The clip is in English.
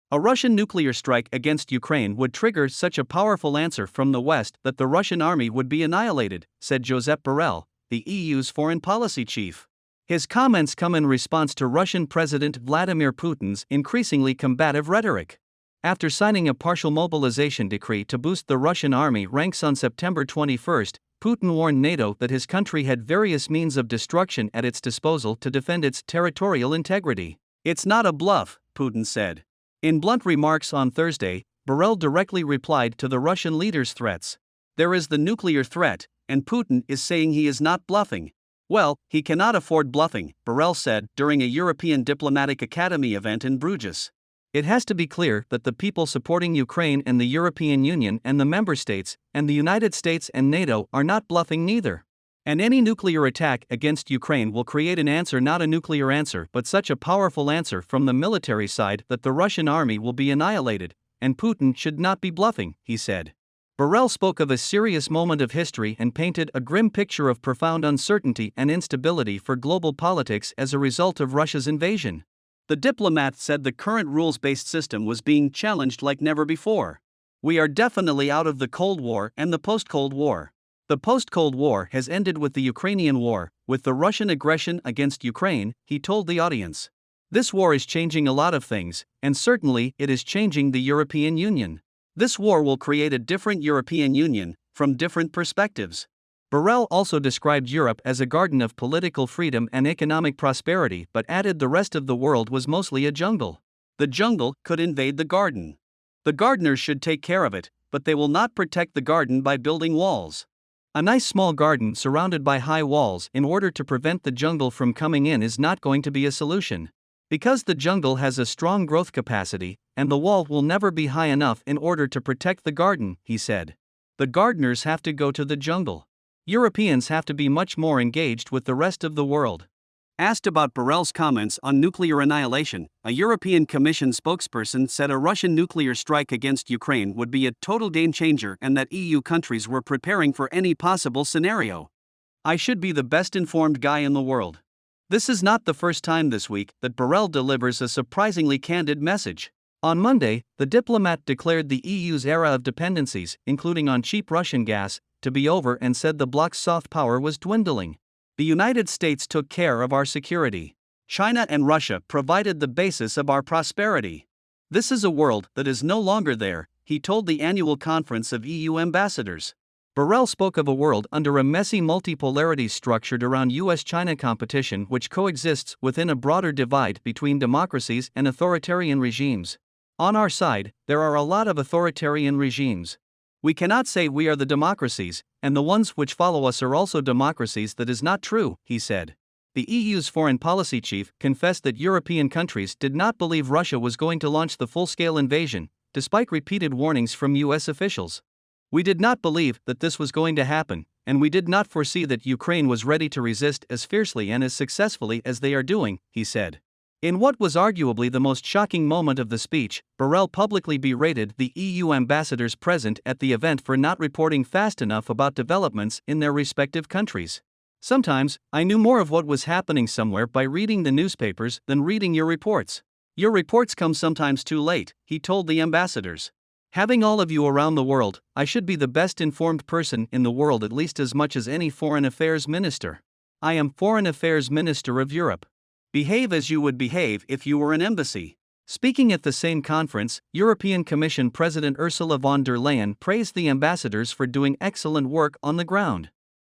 A Russian nuclear strike against Ukraine would trigger such a powerful answer from the West that the Russian army would be annihilated, said Josep Borrell, the EU's foreign policy chief. His comments come in response to Russian President Vladimir Putin's increasingly combative rhetoric. After signing a partial mobilization decree to boost the Russian army ranks on September 21, Putin warned NATO that his country had various means of destruction at its disposal to defend its territorial integrity. "It's not a bluff," Putin said. In blunt remarks on Thursday, Borrell directly replied to the Russian leader's threats. There is the nuclear threat, and Putin is saying he is not bluffing. Well, he cannot afford bluffing, Borrell said during a European Diplomatic Academy event in Bruges. It has to be clear that the people supporting Ukraine and the European Union and the member states, and the United States and NATO are not bluffing neither. And any nuclear attack against Ukraine will create an answer, not a nuclear answer, but such a powerful answer from the military side that the Russian army will be annihilated, and Putin should not be bluffing, he said. Borrell spoke of a serious moment of history and painted a grim picture of profound uncertainty and instability for global politics as a result of Russia's invasion. The diplomat said the current rules-based system was being challenged like never before. We are definitely out of the Cold War and the post-Cold War. The post-Cold War has ended with the Ukrainian war, with the Russian aggression against Ukraine, he told the audience. This war is changing a lot of things, and certainly it is changing the European Union. This war will create a different European Union, from different perspectives. Borrell also described Europe as a garden of political freedom and economic prosperity, but added the rest of the world was mostly a jungle. The jungle could invade the garden. The gardeners should take care of it, but they will not protect the garden by building walls. A nice small garden surrounded by high walls in order to prevent the jungle from coming in is not going to be a solution. Because the jungle has a strong growth capacity, and the wall will never be high enough in order to protect the garden, he said. The gardeners have to go to the jungle. Europeans have to be much more engaged with the rest of the world. Asked about Borrell's comments on nuclear annihilation, a European Commission spokesperson said a Russian nuclear strike against Ukraine would be a total game-changer and that EU countries were preparing for any possible scenario. I should be the best-informed guy in the world. This is not the first time this week that Borrell delivers a surprisingly candid message. On Monday, the diplomat declared the EU's era of dependencies, including on cheap Russian gas, to be over and said the bloc's soft power was dwindling. The United States took care of our security. China and Russia provided the basis of our prosperity. This is a world that is no longer there, he told the annual conference of EU ambassadors. Borrell spoke of a world under a messy multipolarity structured around US-China competition which coexists within a broader divide between democracies and authoritarian regimes. On our side, there are a lot of authoritarian regimes. We cannot say we are the democracies, and the ones which follow us are also democracies. That is not true, he said. The EU's foreign policy chief confessed that European countries did not believe Russia was going to launch the full-scale invasion, despite repeated warnings from US officials. We did not believe that this was going to happen, and we did not foresee that Ukraine was ready to resist as fiercely and as successfully as they are doing, he said. In what was arguably the most shocking moment of the speech, Borrell publicly berated the EU ambassadors present at the event for not reporting fast enough about developments in their respective countries. Sometimes, I knew more of what was happening somewhere by reading the newspapers than reading your reports. Your reports come sometimes too late, he told the ambassadors. Having all of you around the world, I should be the best informed person in the world at least as much as any foreign affairs minister. I am foreign affairs minister of Europe. Behave as you would behave if you were an embassy. Speaking at the same conference, European Commission President Ursula von der Leyen praised the ambassadors for doing excellent work on the ground.